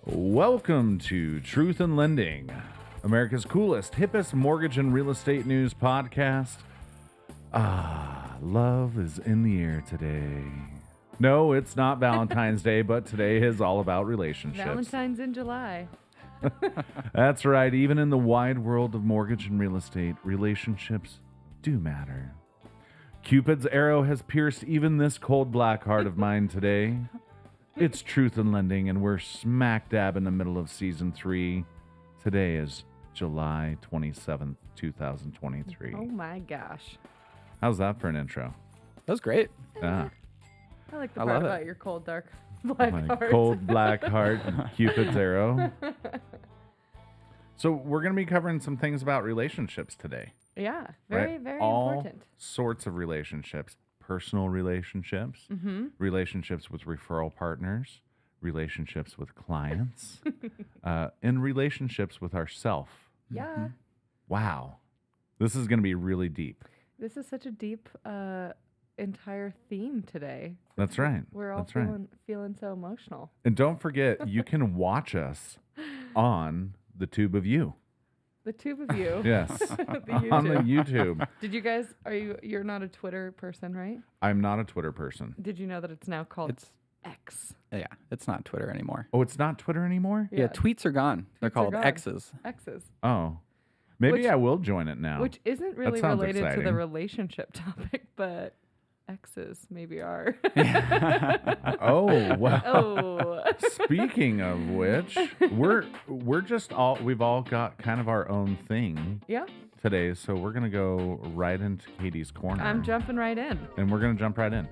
Welcome to Truth in Lending, America's coolest, hippest mortgage and real estate news podcast. Love is in the air today. No, it's not Valentine's Day, but today is all about relationships. Valentine's in July. That's right. Even in the wide world of mortgage and real estate, relationships do matter. Cupid's arrow has pierced even this cold black heart of mine today. It's Truth in Lending, and we're smack dab in the middle of season 3. Today is July 27th, 2023. Oh my gosh. How's that for an intro? That was great. Ah, I like the I part love it. about your cold, dark black my heart. cold black heart, Cupid's arrow. So we're going to be covering some things about relationships today. Yeah, Right? very All important. sorts of relationships. Personal relationships, relationships with referral partners, relationships with clients, and relationships with ourself. Yeah. Wow. This is going to be really deep. This is such a deep entire theme today. That's right. We're all That's right. feeling so emotional. And don't forget, you can watch us on the Tube of You. The two of you. Yes. The On the YouTube. YouTube. Did you guys, you're not a Twitter person, right? I'm not a Twitter person. Did you know that it's now called It's X? Yeah, it's not Twitter anymore. Oh, it's not Twitter anymore? Yeah, tweets are gone. They're Tweets are called gone. X's. X's. Oh. Maybe Which- I will join it now. Which isn't really sounds related to exciting. the relationship topic, but X's maybe are. Oh, wow. Oh. Speaking of which, we've all got kind of our own thing Yeah, today, so we're gonna go right into Katie's corner. I'm jumping right in. and we're gonna jump right in.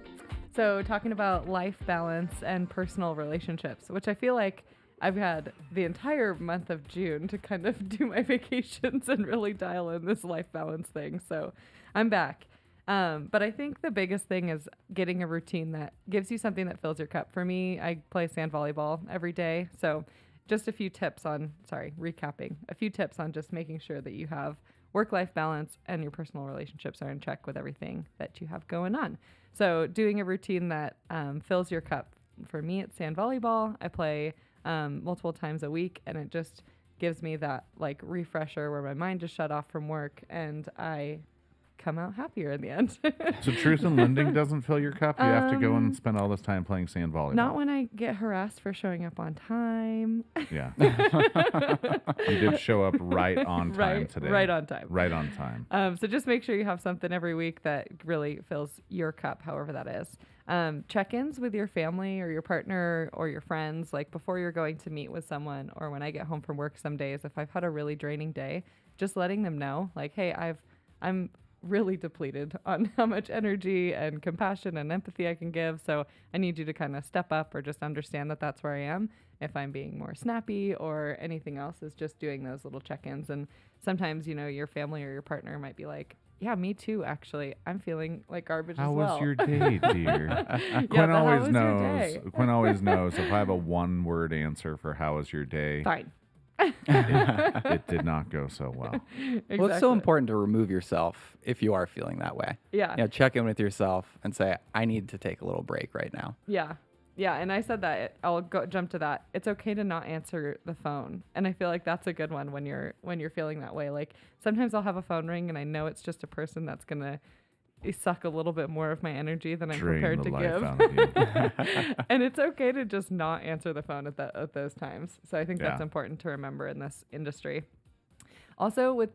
So, talking about life balance and personal relationships, which I feel like I've had the entire month of June to kind of do my vacations and really dial in this life balance thing. So, I'm back. But I think the biggest thing is getting a routine that gives you something that fills your cup. For me, I play sand volleyball every day. So just a few tips on, recapping, a few tips on just making sure that you have work-life balance and your personal relationships are in check with everything that you have going on. So doing a routine that fills your cup. For me, it's sand volleyball. I play multiple times a week, and it just gives me that like refresher where my mind is shut off from work and I come out happier in the end. So Truth in Lending doesn't fill your cup? You have to go and spend all this time playing sand volleyball. Not when I get harassed for showing up on time. Yeah. You did show up right on time today. Right on time. Right on time. So just make sure you have something every week that really fills your cup, however that is. Check-ins with your family or your partner or your friends, like before you're going to meet with someone, or when I get home from work some days, if I've had a really draining day, just letting them know, like, hey, I'm really depleted on how much energy and compassion and empathy I can give. So I need you to kind of step up or just understand that that's where I am. If I'm being more snappy or anything else, is just doing those little check-ins. And sometimes, your family or your partner might be like, yeah, me too, actually. I'm feeling like garbage How as well. was your day, dear? Yeah, Quinn but how always was your knows. day? Quinn always knows if I have a one-word answer for how was your day, Fine. it did not go so well. Exactly. Well, it's so important to remove yourself if you are feeling that way. Yeah. Check in with yourself and say, I need to take a little break right now. Yeah. Yeah. And I said that. I'll jump to that. It's okay to not answer the phone. And I feel like that's a good one when you're feeling that way. Like sometimes I'll have a phone ring and I know it's just a person that's going to suck a little bit more of my energy than I'm Drain prepared the to life give. out of you. And it's okay to just not answer the phone at those times. So I think that's Yeah. important to remember in this industry. Also with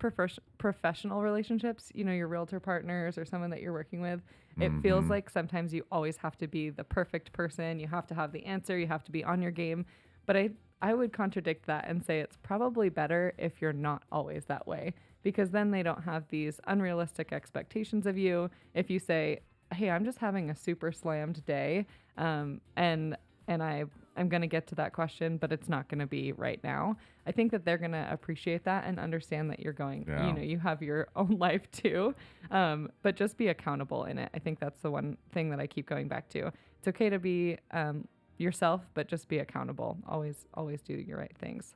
professional relationships, your realtor partners or someone that you're working with, it feels like sometimes you always have to be the perfect person. You have to have the answer. You have to be on your game. But I would contradict that and say it's probably better if you're not always that way, because then they don't have these unrealistic expectations of you. If you say, hey, I'm just having a super slammed day, and I'm going to get to that question, but it's not going to be right now. I think that they're going to appreciate that and understand that you're going, you have your own life too. But just be accountable in it. I think that's the one thing that I keep going back to. It's okay to be yourself, but just be accountable. Always do your right things.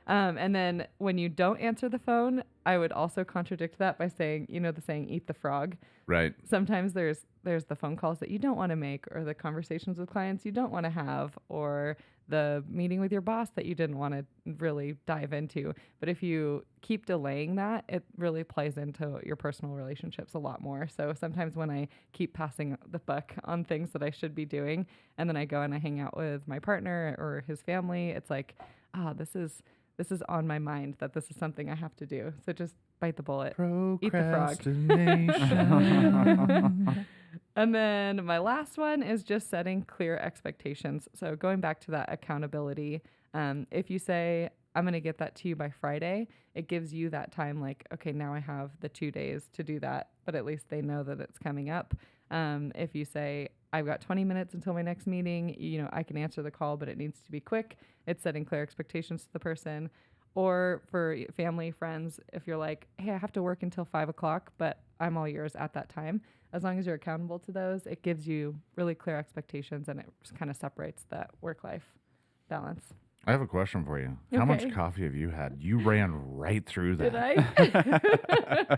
And then when you don't answer the phone, I would also contradict that by saying, the saying, eat the frog. Right. Sometimes there's there's the phone calls that you don't want to make, or the conversations with clients you don't want to have, or the meeting with your boss that you didn't want to really dive into. But if you keep delaying that, it really plays into your personal relationships a lot more. So sometimes when I keep passing the buck on things that I should be doing, and then I go and I hang out with my partner or his family, it's like, this is on my mind, that this is something I have to do. So just bite the bullet. Eat the frog. Procrastination. And then my last one is just setting clear expectations. So going back to that accountability, if you say, I'm going to get that to you by Friday, it gives you that time, like, okay, now I have the 2 days to do that, but at least they know that it's coming up. If you say, I've got 20 minutes until my next meeting, I can answer the call, but it needs to be quick. It's setting clear expectations to the person. Or for family, friends, if you're like, hey, I have to work until 5 o'clock, but I'm all yours at that time. As long as you're accountable to those, it gives you really clear expectations, and it kind of separates that work-life balance. I have a question for you. How much Okay. coffee have you had? You ran right through that. Did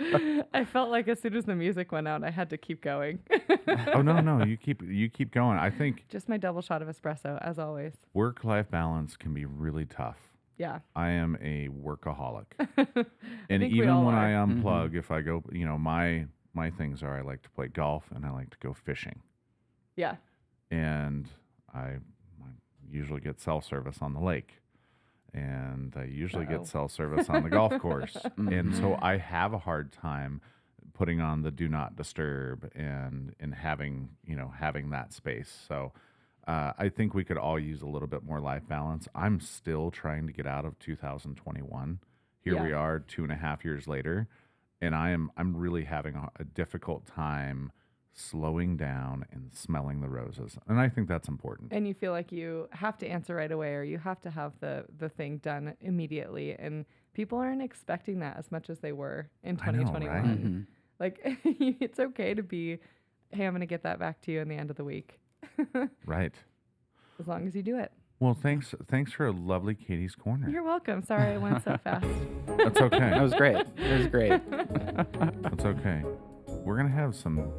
I? I felt like as soon as the music went out, I had to keep going. Oh no, you keep going. I think Just my double shot of espresso, as always. work-life balance can be really tough. Yeah. I am a workaholic. And think we even all when are. I unplug, if I go, my things are I like to play golf and I like to go fishing. Yeah. And I usually get cell service on the lake. And I usually get cell service on the golf course. And so I have a hard time putting on the do not disturb and having that space. So I think we could all use a little bit more life balance. I'm still trying to get out of 2021. Here we are 2.5 years later, and I'm really having a difficult time slowing down and smelling the roses. And I think that's important. And you feel like you have to answer right away, or you have to have the thing done immediately. And people aren't expecting that as much as they were in I know, 2021. right? Like, it's okay to be, hey, I'm going to get that back to you in the end of the week. Right. As long as you do it. Well, thanks for a lovely Katie's Corner. You're welcome. Sorry I went so fast. That's okay. That was great. It was great. That's okay. We're going to have some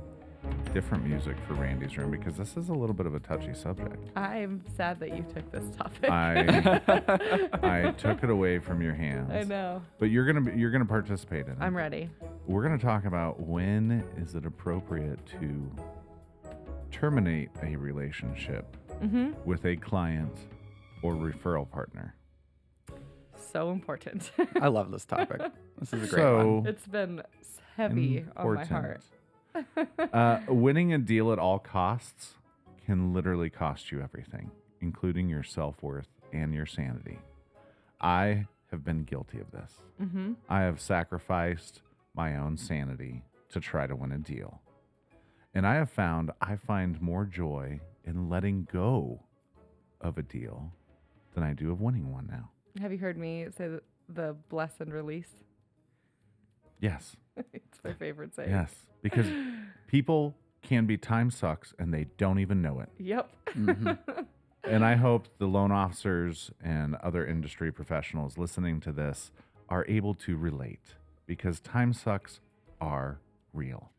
different music for Randy's room because this is a little bit of a touchy subject. I'm sad that you took this topic. I took it away from your hands. I know. But you're gonna participate in it. I'm ready. We're gonna talk about when is it appropriate to terminate a relationship with a client or referral partner. So important. I love this topic. This is a great one. It's been heavy on my heart. Winning a deal at all costs can literally cost you everything, including your self-worth and your sanity. I have been guilty of this. I have sacrificed my own sanity to try to win a deal. And I have found I find more joy in letting go of a deal than I do of winning one now. Have you heard me say the bless and release? Yes. It's my favorite saying. Yes. Because people can be time sucks and they don't even know it. Yep. And I hope the loan officers and other industry professionals listening to this are able to relate because time sucks are real.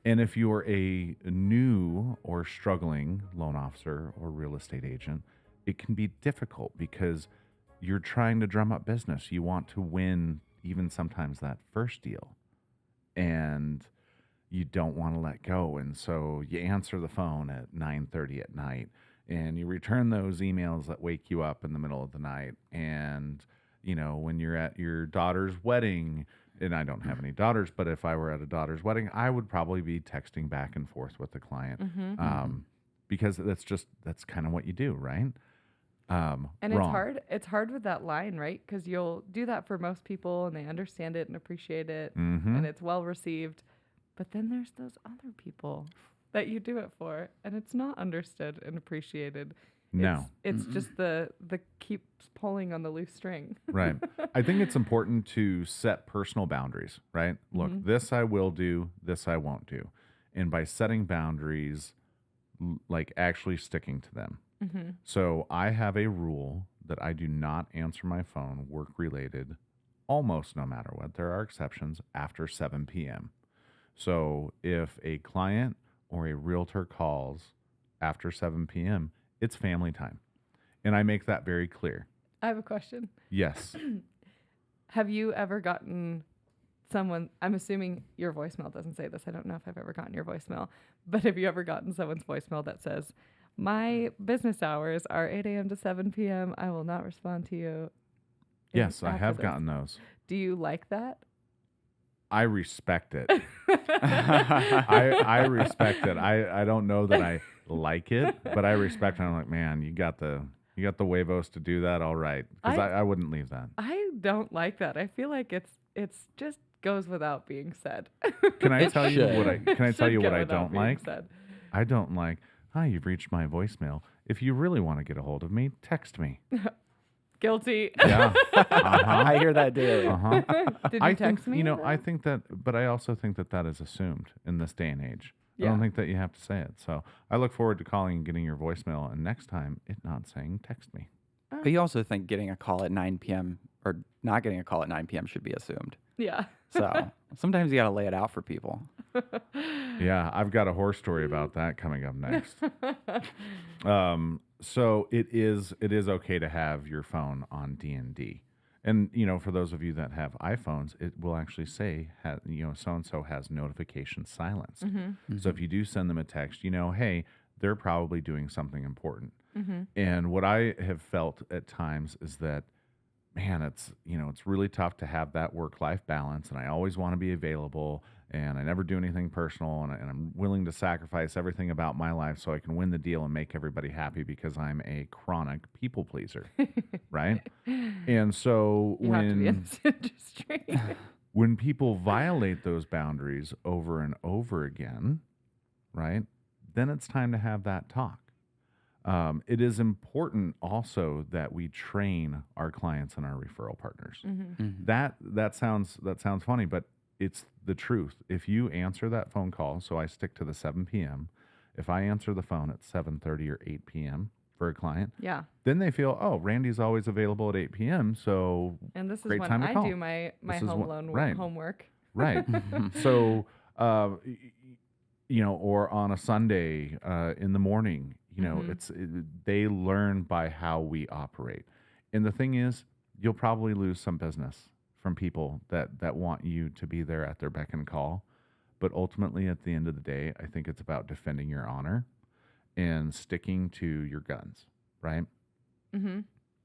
And if you're a new or struggling loan officer or real estate agent, it can be difficult because you're trying to drum up business. You want to win even sometimes that first deal. And you don't want to let go. And so you answer the phone at 9:30 at night and you return those emails that wake you up in the middle of the night. And, when you're at your daughter's wedding, and I don't have any daughters, but if I were at a daughter's wedding, I would probably be texting back and forth with the client because that's kind of what you do, right? And wrong. it's hard with that line, right? Because you'll do that for most people and they understand it and appreciate it and it's well received. But then there's those other people that you do it for and it's not understood and appreciated. No. It's just the keeps pulling on the loose string. Right. I think it's important to set personal boundaries, right? Look, this I will do, this I won't do. And by setting boundaries, like actually sticking to them. So I have a rule that I do not answer my phone work related almost no matter what. There are exceptions after 7 p.m. So if a client or a realtor calls after 7 p.m., it's family time. And I make that very clear. I have a question. Yes. Have you ever gotten someone, I'm assuming your voicemail doesn't say this. I don't know if I've ever gotten your voicemail, but have you ever gotten someone's voicemail that says, my business hours are 8 a.m. to 7 p.m. I will not respond to you. Yes, I after have this." gotten those. Do you like that? I respect it. I respect it. I don't know that I like it, but I respect it. I'm like, man, you got the huevos to do that. All right. Because I wouldn't leave that. I don't like that. I feel like it's just goes without being said. Can I tell you should. what I Should go without don't being like? said. I don't like, hi, you've reached my voicemail. If you really want to get a hold of me, text me. Guilty. Yeah. I hear that daily. Uh-huh. Did you I text think, me? I think that, but I also think that that is assumed in this day and age. I Yeah. don't think that you have to say it. So I look forward to calling and getting your voicemail, and next time, it not saying text me. But you also think getting a call at 9 p.m. or not getting a call at 9 p.m. should be assumed. Yeah. So sometimes you got to lay it out for people. Yeah, I've got a horror story about that coming up next. So it is okay to have your phone on D&D. And, for those of you that have iPhones, it will actually say, so-and-so has notification silenced. So if you do send them a text, hey, they're probably doing something important. And what I have felt at times is that, man, it's really tough to have that work-life balance, and I always want to be available, and I never do anything personal, and I'm willing to sacrifice everything about my life so I can win the deal and make everybody happy because I'm a chronic people pleaser, right? And so You have to be in this industry. when people violate those boundaries over and over again, right, then it's time to have that talk. It is important also that we train our clients and our referral partners. That sounds funny, but it's the truth. If you answer that phone call, so I stick to the 7 p.m. If I answer the phone at 7:30 or 8 p.m. for a client, Yeah. then they feel, oh, Randy's always available at 8 p.m. So And this is great when time to I call. do my This is home what- loan right. homework. Right. So, or on a Sunday in the morning, they learn by how we operate. And the thing is, you'll probably lose some business from people that want you to be there at their beck and call. But ultimately, at the end of the day, I think it's about defending your honor and sticking to your guns, right?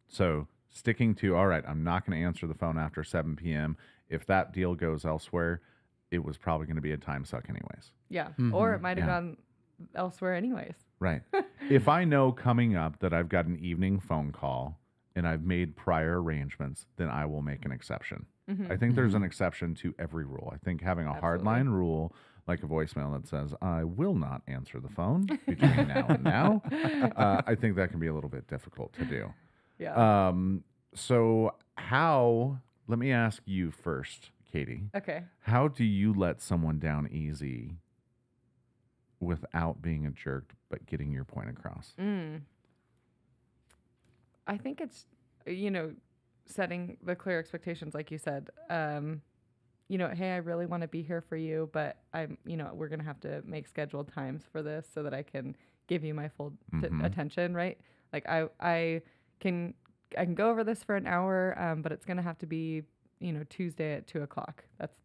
So sticking to, all right, I'm not going to answer the phone after 7 p.m. If that deal goes elsewhere, it was probably going to be a time suck anyways. Yeah. Or it might have Yeah. gone elsewhere anyways. Right. If I know coming up that I've got an evening phone call and I've made prior arrangements, then I will make an exception. I think there's an exception to every rule. I think having a hardline rule, like a voicemail that says, I will not answer the phone between now and now, I think that can be a little bit difficult to do. Yeah. So let me ask you first, Katie. Okay. How do you let someone down easy without being a jerk, but getting your point across? I think it's, setting the clear expectations, like you said. Hey, I really want to be here for you, but we're going to have to make scheduled times for this so that I can give you my full attention, right? Like I can go over this for an hour, but it's going to have to be, Tuesday at 2:00.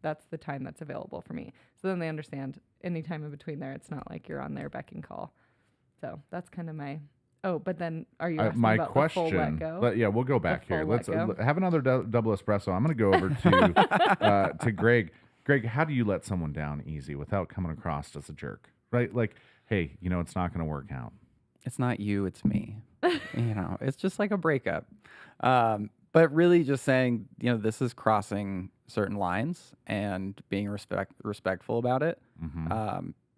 That's the time that's available for me. So then they understand any time in between there. It's not like you're on their beck and call. So that's kind of my. Oh, but then are you asking my about question? the full let go? Yeah, we'll go back here. full Let's let go? have another double espresso. I'm going to go over to Greg. Greg, how do you let someone down easy without coming across as a jerk? Right? Like, hey, it's not going to work out. It's not you, it's me. It's just like a breakup. But really just saying, this is crossing certain lines and being respectful about it.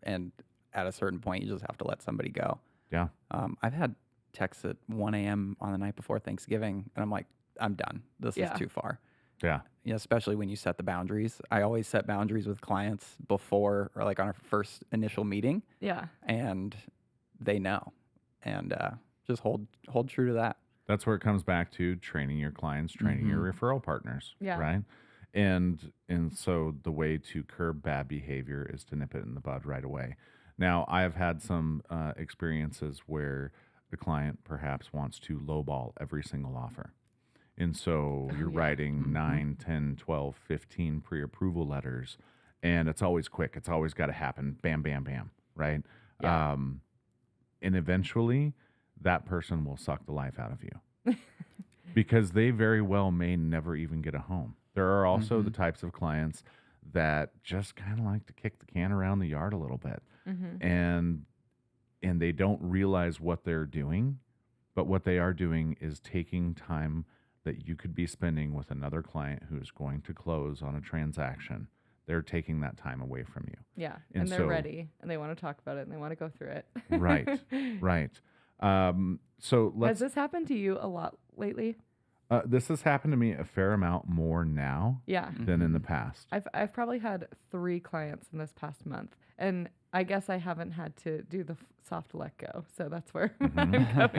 And at a certain point, you just have to let somebody go. Yeah. I've had texts at 1 a.m. on the night before Thanksgiving, and I'm like, I'm done. This is too far. Yeah. Especially when you set the boundaries. I always set boundaries with clients before or like on our first initial meeting. Yeah. And they know. And just hold true to that. That's where it comes back to training your clients, training your referral partners. Yeah. Right. And so the way to curb bad behavior is to nip it in the bud right away. Now, I have had some experiences where the client perhaps wants to lowball every single offer. And so you're yeah. writing 9, 10, 12, 15 pre-approval letters, and it's always quick. It's always got to happen. Bam, bam, bam, right? Yeah. And eventually that person will suck the life out of you because they very well may never even get a home. There are also the types of clients that just kind of like to kick the can around the yard a little bit, and they don't realize what they're doing, but what they are doing is taking time that you could be spending with another client who is going to close on a transaction. They're taking that time away from you. Yeah. And And they're so- ready and they want to talk about it and they want to go through it. Right, right. So Has let's. this happened to you a lot lately? This has happened to me a fair amount more now Yeah. than in the past. I've probably had 3 clients in this past month, and I guess I haven't had to do the soft let go, so that's where Yeah.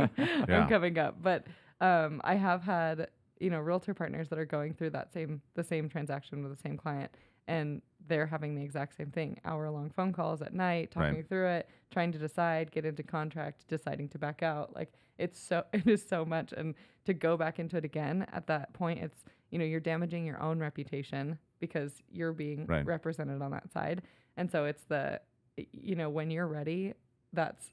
I'm coming up. But I have had realtor partners that are going through the same transaction with the same client, and they're having the exact same thing: hour-long phone calls at night, talking Right. through it, trying to decide, get into contract, deciding to back out. Like it is so much, and to go back into it again at that point, it's you're damaging your own reputation because you're being Right. represented on that side. And so it's when you're ready, that's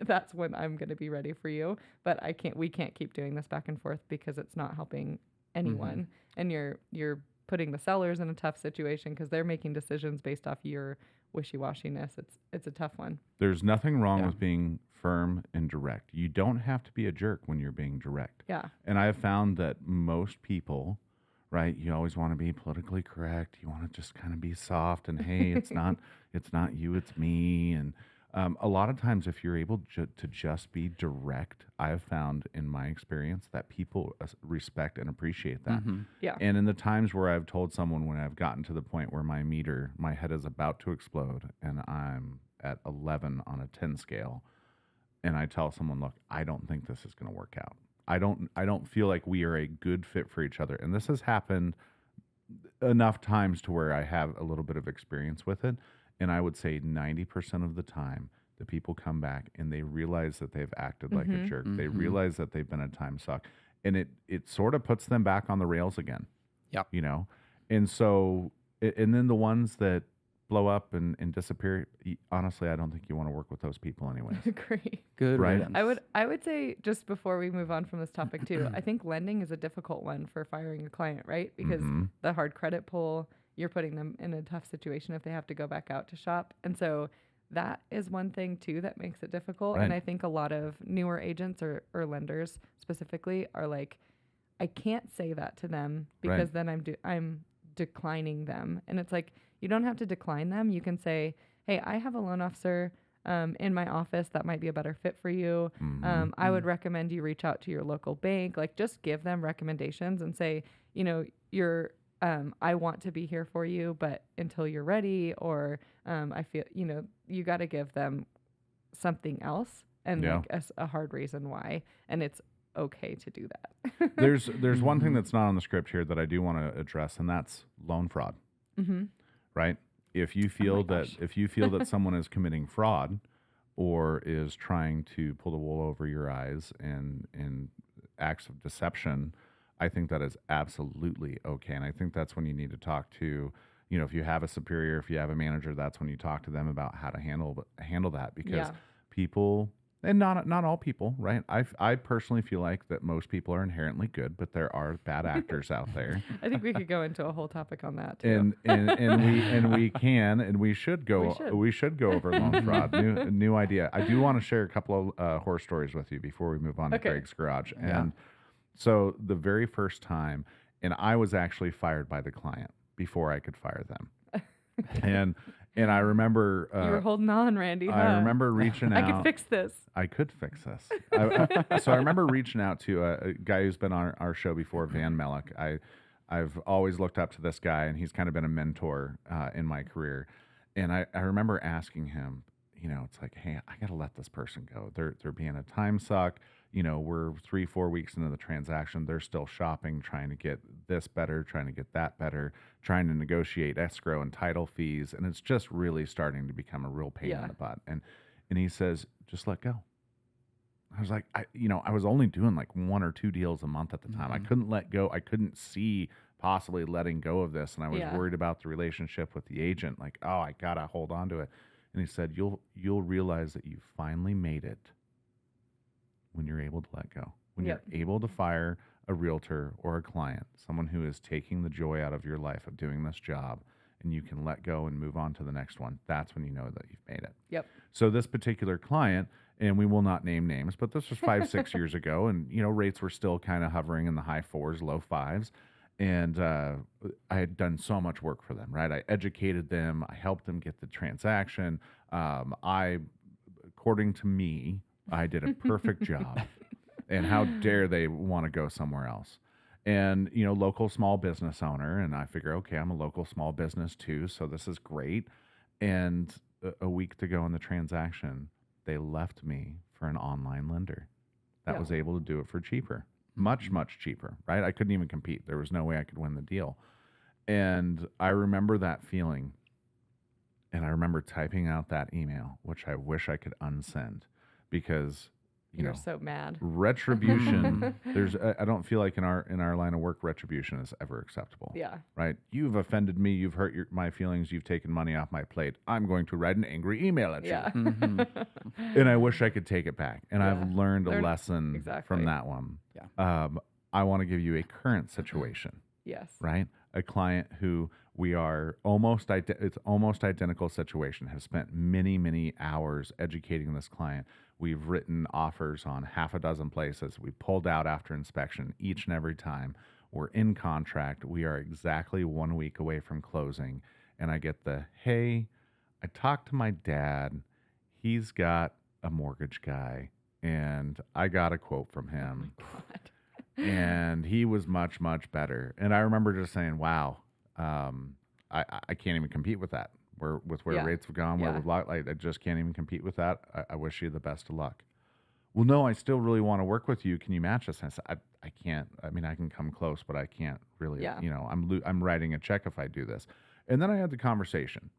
that's when I'm going to be ready for you. But we can't keep doing this back and forth because it's not helping anyone. And you're putting the sellers in a tough situation because they're making decisions based off your wishy-washiness. It's a tough one. There's nothing wrong Yeah. with being firm and direct. You don't have to be a jerk when you're being direct. Yeah. And I have found that most people, right, you always want to be politically correct. You want to just kind of be soft and, hey, it's not you, it's me. And a lot of times if you're able to just be direct, I have found in my experience that people respect and appreciate that. Yeah. And in the times where I've told someone when I've gotten to the point where my head is about to explode and I'm at 11 on a 10 scale, and I tell someone, look, I don't think this is going to work out. I don't feel like we are a good fit for each other. And this has happened enough times to where I have a little bit of experience with it. And I would say 90% of the time, the people come back and they realize that they've acted like a jerk. They realize that they've been a time suck. And it sort of puts them back on the rails again. Yep. And so, and then the ones that blow up and disappear, honestly, I don't think you want to work with those people anyways. Great. Good Right. riddance. I would say, just before we move on from this topic too, I think lending is a difficult one for firing a client, right? Because the hard credit pull, you're putting them in a tough situation if they have to go back out to shop. And so that is one thing too that makes it difficult. Right. And I think a lot of newer agents or lenders specifically are like, I can't say that to them because then I'm declining them. And it's like, you don't have to decline them. You can say, hey, I have a loan officer in my office that might be a better fit for you. I would recommend you reach out to your local bank. Like, just give them recommendations and say, I want to be here for you, but until you're ready, or I feel, you got to give them something else and Yeah. like a hard reason why. And it's okay to do that. There's one thing that's not on the script here that I do want to address, and that's loan fraud. Right? If you feel that someone is committing fraud or is trying to pull the wool over your eyes and acts of deception, I think that is absolutely okay. And I think that's when you need to talk to, if you have a superior, if you have a manager, that's when you talk to them about how to handle that, because people, and not all people, right? I personally feel like that most people are inherently good, but there are bad actors out there. I think we could go into a whole topic on that too. and we should go over loan fraud. New idea. I do want to share a couple of horror stories with you before we move on to Greg's Garage. And so the very first time, and I was actually fired by the client before I could fire them. And I remember you were holding on, Randy. I remember reaching out. I could fix this. I could fix this. So I remember reaching out to a guy who's been on our show before, Van Mellick. I've always looked up to this guy, and he's kind of been a mentor in my career. And I remember asking him, it's like, hey, I got to let this person go. They're being a time suck. we're 3-4 weeks into the transaction. They're still shopping, trying to get this better, trying to get that better, trying to negotiate escrow and title fees. And it's just really starting to become a real pain in the butt. And he says, just let go. I was like, I was only doing like 1 or 2 deals a month at the time. I couldn't let go. I couldn't see possibly letting go of this. And I was worried about the relationship with the agent. Like, oh, I got to hold on to it. And he said, you'll realize that you finally made it when you're able to let go, when you're able to fire a realtor or a client, someone who is taking the joy out of your life of doing this job, and you can let go and move on to the next one. That's when you know that you've made it. Yep. So this particular client, and we will not name names, but this was 5-6 years ago, and rates were still kind of hovering in the high 4s, low 5s. And I had done so much work for them, right? I educated them. I helped them get the transaction. According to me, I did a perfect job. And how dare they want to go somewhere else? And, local small business owner. And I figure, okay, I'm a local small business too, so this is great. And a week to go in the transaction, they left me for an online lender that was able to do it for cheaper. Much, much cheaper, right? I couldn't even compete. There was no way I could win the deal. And I remember that feeling. And I remember typing out that email, which I wish I could unsend, because you're so mad. Retribution. I don't feel like in our line of work, retribution is ever acceptable. Yeah. Right? You've offended me. You've hurt my feelings. You've taken money off my plate. I'm going to write an angry email at you. And I wish I could take it back. And I've learned a lesson from that one. Yeah. I want to give you a current situation. Yes. Right? A client who we are almost identical situation, has spent many, many hours educating this client. We've written offers on 6 places. We pulled out after inspection each and every time. We're in contract. We are exactly 1 week away from closing. And I get hey, I talked to my dad. He's got a mortgage guy, and I got a quote from him. Oh my God. And he was much, much better. And I remember just saying, wow, I can't even compete with that. Where rates have gone, where we've locked, I just can't even compete with that. I wish you the best of luck. Well, no, I still really want to work with you. Can you match us? And I said, I can't. I mean, I can come close, but I can't really. I'm writing a check if I do this. And then I had the conversation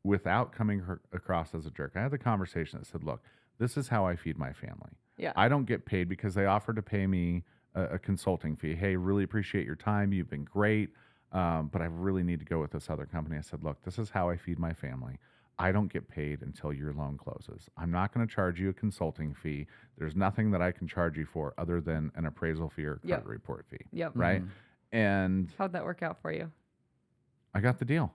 without coming across as a jerk. I had the conversation that said, look, this is how I feed my family. Yeah. I don't get paid because they offered to pay me a consulting fee. Hey, really appreciate your time. You've been great. But I really need to go with this other company. I said, look, this is how I feed my family. I don't get paid until your loan closes. I'm not going to charge you a consulting fee. There's nothing that I can charge you for other than an appraisal fee or credit report fee. Yep. Right? Mm-hmm. And how'd that work out for you? I got the deal.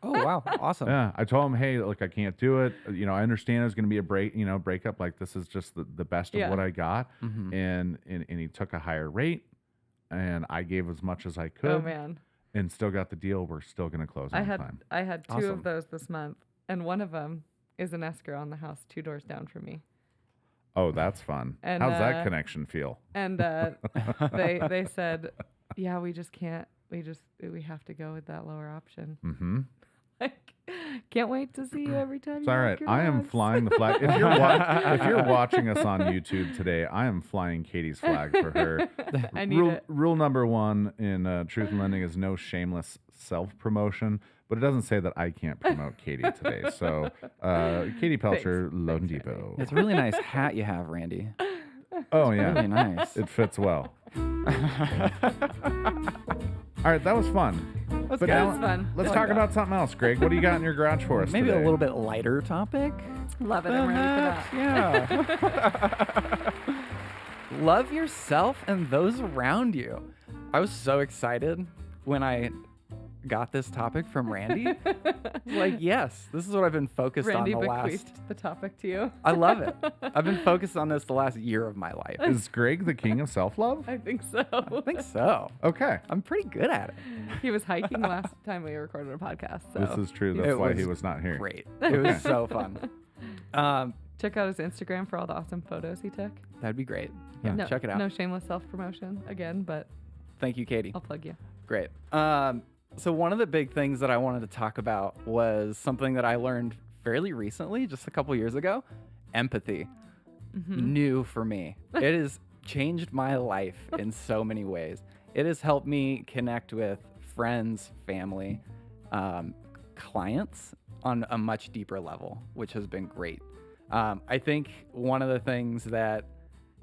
Oh, wow. Awesome. Yeah. I told him, hey, look, I can't do it. I understand there's going to be a breakup. Like, this is just the best of what I got. Mm-hmm. And he took a higher rate, and I gave as much as I could. Oh, man. And still got the deal. We're still going to close on time. I had 2 of those this month, and one of them is an escrow on the house 2 doors down from me. Oh, that's fun. And, how's that connection feel? And they said, yeah, we just can't. We have to go with that lower option. Mm-hmm. Like, can't wait to see you every time. It's all right. I am flying the flag. If you're watching us on YouTube today, I am flying Katie's flag for her. I need it. Rule number 1 in Truth in Lending is no shameless self-promotion, but it doesn't say that I can't promote Katie today. So, Katie Pelcher, Loan Depot. It's a really nice hat you have, Randy. Oh, yeah. Really nice. It fits well. All right, that was fun. That was fun. Let's talk about something else, Greg. What do you got in your garage for us Maybe today? a little bit lighter topic. Love it. I'm ready for that. Yeah. Love yourself and those around you. I was so excited when I got this topic from Randy. Like, yes, this is what I've been focused Randy on the bequeathed the topic to you. I love it. I've been focused on this the last year of my life. Is Greg the king of self-love? I think so. I think so. Okay. I'm pretty good at it. He was hiking last time we recorded a podcast. So. This is true. That's why he was not here. Great. It was so fun. Check out his Instagram for all the awesome photos he took. That'd be great. Yeah, check it out. No shameless self-promotion again, but thank you, Katie. I'll plug you. Great. So one of the big things that I wanted to talk about was something that I learned fairly recently, just a couple years ago, empathy. new for me. It has changed my life in so many ways. It has helped me connect with friends, family, clients on a much deeper level, which has been great. I think one of the things that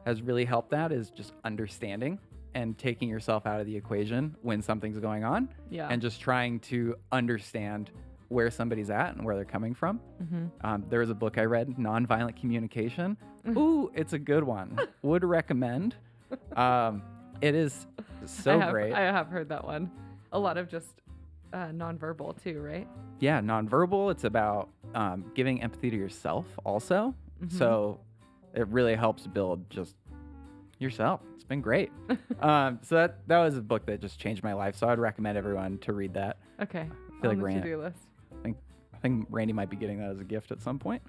has really helped that is just understanding and taking yourself out of the equation when something's going on, Yeah. and just trying to understand where somebody's at and where they're coming from. There was a book I read, Nonviolent Communication. Ooh, it's a good one. Would recommend. It is so great. I have heard that one. A lot of just nonverbal too, right? Yeah, nonverbal. It's about giving empathy to yourself also. So it really helps build just yourself. It's been great. So that was a book that just changed my life. So I'd recommend everyone to read that. Okay. feel On like the to-do list. I think Randy might be getting that as a gift at some point.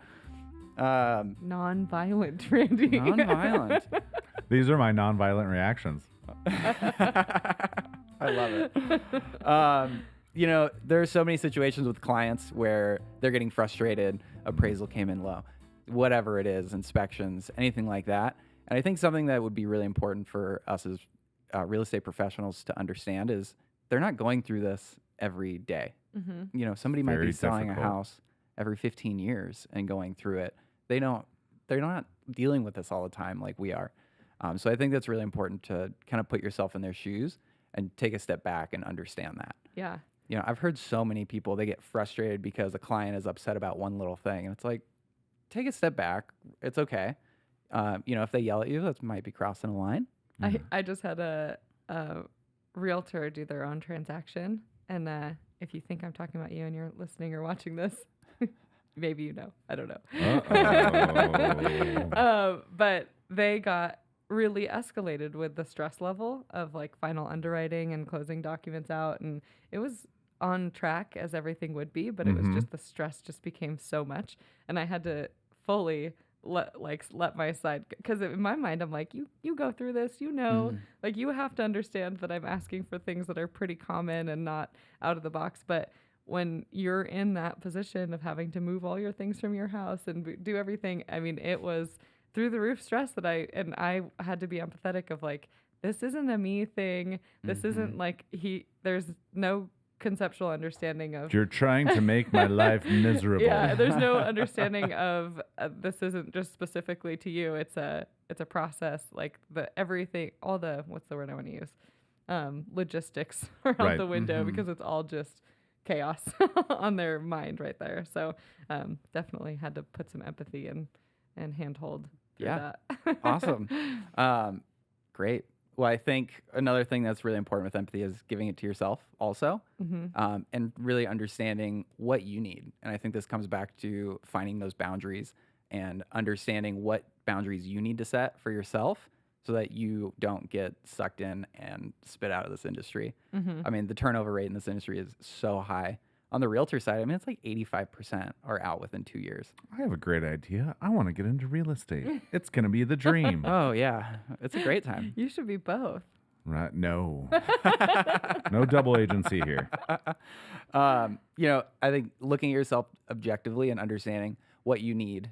Non-violent, Randy. Non-violent. These are my nonviolent reactions. I love it. There are so many situations with clients where they're getting frustrated. Appraisal came in low, whatever it is, inspections, anything like that. And I think something that would be really important for us as real estate professionals to understand is they're not going through this every day. Somebody might be selling a house every 15 years and going through it. They're not dealing with this all the time like we are. So I think that's really important to kind of put yourself in their shoes and take a step back and understand that. Yeah. I've heard so many people, they get frustrated because a client is upset about one little thing. And it's like, take a step back. It's okay. If they yell at you, that might be crossing a line. I just had a realtor do their own transaction. And if you think I'm talking about you and you're listening or watching this, maybe you know. I don't know. But they got really escalated with the stress level of like final underwriting and closing documents out. And it was on track as everything would be, but it was just the stress just became so much. And I had to fully let my side, because in my mind I'm like, you go through this, like you have to understand that I'm asking for things that are pretty common and not out of the box. But when you're in that position of having to move all your things from your house and do everything, I mean, it was through the roof stress that I had to be empathetic of like, this isn't a me thing. This isn't like there's no conceptual understanding of you're trying to make my life miserable. Yeah, there's no understanding of this isn't just specifically to you. It's a process, like everything, all the, what's the word I want to use? Logistics are out the window because it's all just chaos on their mind right there. So definitely had to put some empathy and handhold through that. Awesome. Great. Well, I think another thing that's really important with empathy is giving it to yourself also, and really understanding what you need. And I think this comes back to finding those boundaries and understanding what boundaries you need to set for yourself so that you don't get sucked in and spit out of this industry. I mean, the turnover rate in this industry is so high. On the realtor side, I mean, it's like 85% are out within 2 years. I have a great idea. I want to get into real estate. It's going to be the dream. Oh, yeah. It's a great time. You should be both. Right? No. No double agency here. I think looking at yourself objectively and understanding what you need,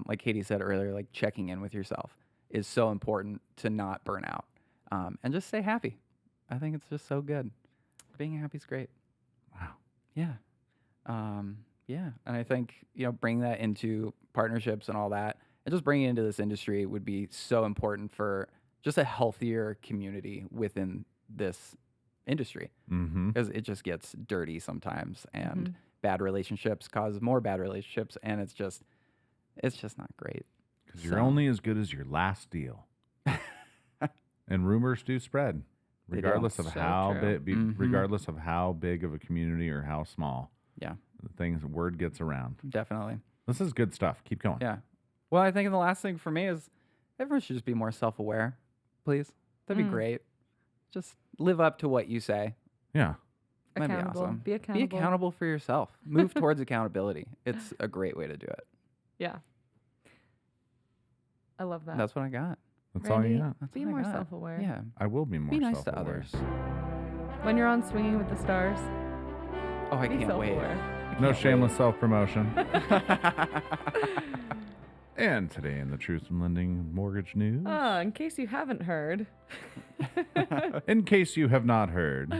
like Katie said earlier, like checking in with yourself is so important to not burn out. And just stay happy. I think it's just so good. Being happy is great. Wow. Yeah. And I think, bringing that into partnerships and all that, and just bringing it into this industry would be so important for just a healthier community within this industry. Because it just gets dirty sometimes, and bad relationships cause more bad relationships, and it's just not great. Because you're only as good as your last deal. And rumors do spread. Regardless of how big, regardless of how big of a community or how small, word gets around. Definitely. This is good stuff. Keep going. Yeah. Well, I think the last thing for me is everyone should just be more self-aware, please. That'd be great. Just live up to what you say. Yeah. That'd be awesome. Be accountable. Be accountable for yourself. Move towards accountability. It's a great way to do it. Yeah. I love that. That's what I got. That's Randy, all you got. That's be what I more got. self-aware. Yeah. I will be more Be nice to self-aware. others. When you're on Swinging with the Stars, Oh, I be can't wait. self-aware. No shameless self-promotion. And today in the Truth in Lending Mortgage News, In case you haven't heard, in case you have not heard,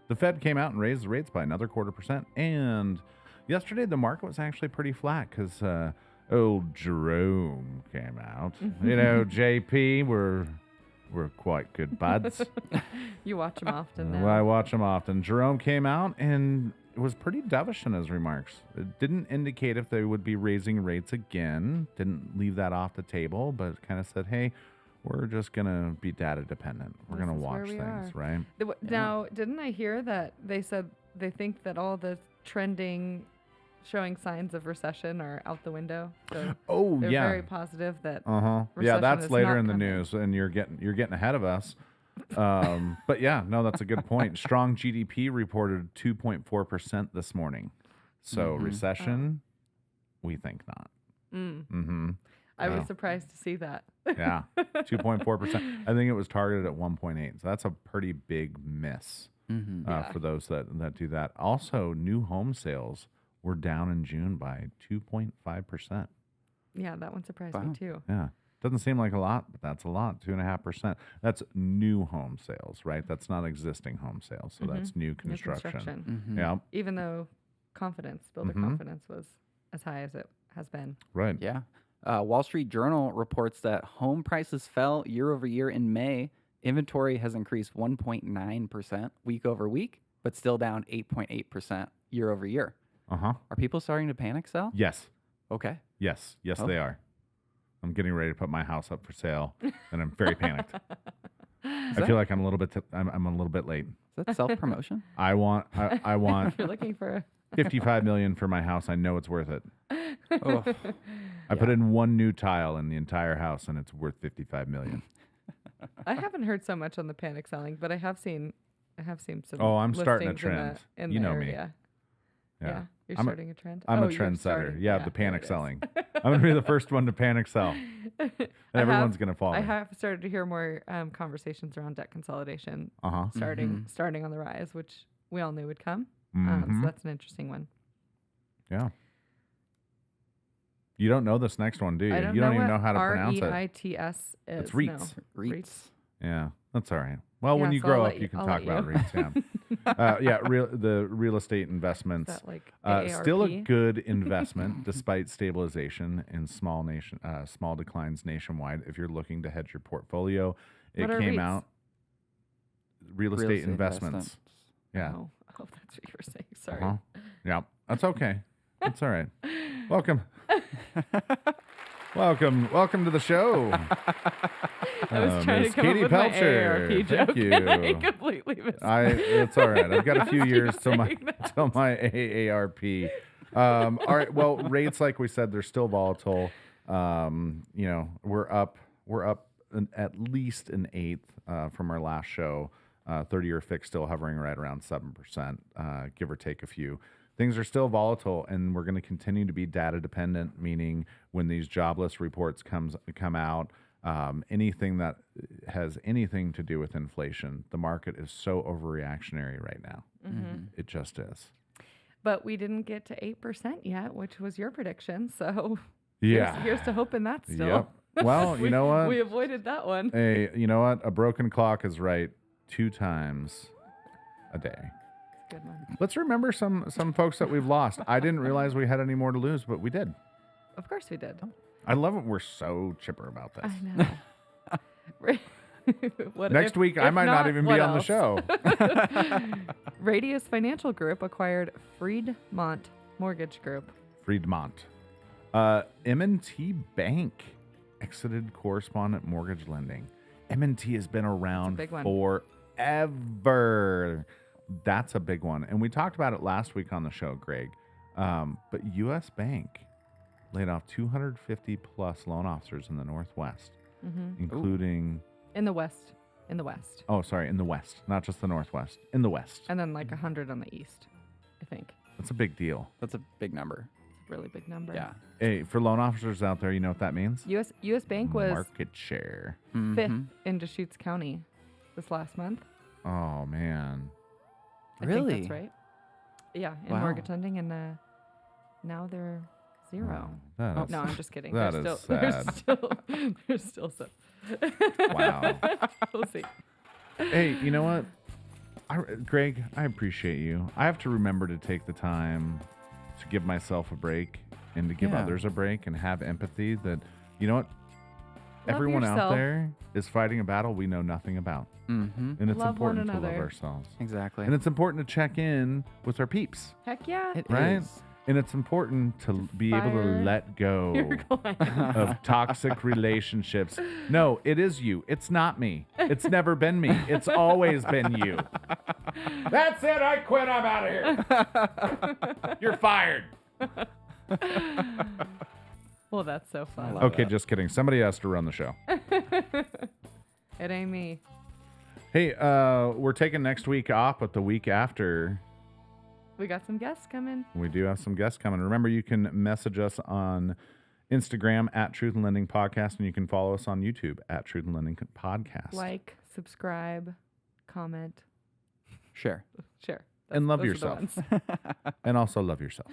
the Fed came out and raised the rates by another 0.25%. And yesterday the market was actually pretty flat because old Jerome came out. You know, JP, we're quite good buds. you watch them often I now. watch him often. Jerome came out and was pretty dovish in his remarks. It didn't indicate if they would be raising rates again. Didn't leave that off the table, but kind of said, hey, we're just going to be data dependent. We're going to This is where watch we things, are. right? Now, didn't I hear that they said they think that all the trending showing signs of recession are out the window? So Oh, they're yeah. very positive that Yeah, recession that's is later not in the coming. news, and you're getting ahead of us. But yeah, no, that's a good point. Strong GDP reported 2.4% this morning. So recession, we think not. I was Wow. surprised to see that. Yeah, 2.4%. I think it was targeted at 1.8. So that's a pretty big miss Yeah. for those that do that. Also, new home sales were down in June by 2.5%. Yeah, that one surprised me Wow. too. Yeah. Doesn't seem like a lot, but that's a lot. 2.5%. That's new home sales, right? That's not existing home sales. So that's new New construction. construction. Yeah. Even though builder confidence was as high as it has been. Right. Yeah. Wall Street Journal reports that home prices fell year over year in May. Inventory has increased 1.9% week over week, but still down 8.8% year over year. Uh-huh. Are people starting to panic sell? Yes. Okay. Yes. Yes, Oh. they are. I'm getting ready to put my house up for sale, and I'm very panicked. I feel like I'm a little bit I'm a little bit late. Is that self promotion? I want You're looking for 55 million for my house. I know it's worth it. Oh, I put in one new tile in the entire house, and it's worth 55 million. I haven't heard so much on the panic selling, but I have seen some. Oh, I'm starting a listings trend. in You the know me. area. Yeah. You're I'm a- starting a trend. I'm Oh, a you're trendsetter. starting- Yeah, the there panic it is. selling. I'm going to be the first one to panic sell. And everyone's going to follow. I have started to hear more conversations around debt consolidation Uh-huh. starting on the rise, which we all knew would come. Mhm. So that's an interesting one. Yeah. You don't know this next one, do you? I don't You don't know even what know how to pronounce it. REITs is. It's REITs. No. REITs. Yeah, that's all right. Well, when Yeah, you so I'll grow let up, you- you can I'll talk let about you. REITs. Yeah, the real estate investments. Is that like Still a AARP? good investment despite stabilization in small declines nationwide. If you're looking to hedge your portfolio, it What are came REITs? out. Real estate investments. Yeah. Oh, that's what you were saying. Sorry. Uh-huh. Yeah, that's okay. That's all right. Welcome. Welcome to the show. I was trying Miss to come Katie up with my Pelcher. AARP joke, Thank you. and I completely missed It's all right. I've got a few Keep years till my saying that. AARP. All right. Well, rates, like we said, they're still volatile. We're up at least an eighth from our last show. 30-year fix still hovering right around 7%, give or take a few. Things are still volatile, and we're going to continue to be data dependent, meaning when these jobless reports come out, anything that has anything to do with inflation, the market is so overreactionary right now. It just is. But we didn't get to 8% yet, which was your prediction. So Yeah. here's to hoping that's still. Yep. Well, you know what? We avoided that one. Hey, you know what? A broken clock is right 2 times a day. Good one. Let's remember some folks that we've lost. I didn't realize we had any more to lose, but we did. Of course we did. I love it. We're so chipper about this. I know. What- Next week, I if not not, even be what on the else? show. Radius Financial Group acquired Freedmont Mortgage Group. Freedmont. M&T Bank exited correspondent mortgage lending. M&T has been around big one. forever. That's a big one. And we talked about it last week on the show, Greg. But U.S. Bank laid off 250 plus loan officers in the Northwest, including... In the West. in the West, not just the Northwest, in the West. And then like 100 on the East, I think. That's a big deal. That's a big number. It's a really big number. Yeah. Hey, for loan officers out there, you know what that means? U.S. Bank was Market share. fifth in Deschutes County this last month. Oh, man. I Really? think that's right. Yeah, in Wow. mortgage lending, and now they're 0. That is, No, I'm just kidding. that There's is still, sad. There's still some. Wow. We'll see. Hey, you know what? Greg, I appreciate you. I have to remember to take the time to give myself a break and to give Yeah. others a break and have empathy that, you know what? Love Everyone out yourself. there is fighting a battle we know nothing about. Mm-hmm. And it's Love one important to love another. ourselves. Exactly. And it's important to check in with our peeps, Heck yeah. It right? is. And it's important to be able to fire let go You're going. of toxic relationships. No, it is you. It's not me. It's never been me. It's always been you. That's it. I quit. I'm out of here. You're fired. Well, that's so fun. love Okay, that. just kidding. Somebody has to run the show. It ain't me. Hey, we're taking next week off, but the week after, We got some guests coming. we do have some guests coming. Remember, you can message us on Instagram at Truth and Lending Podcast, and you can follow us on YouTube at Truth and Lending Podcast. Like, subscribe, comment, Sure. share. And love Those are the yourself. ones. And also love yourself.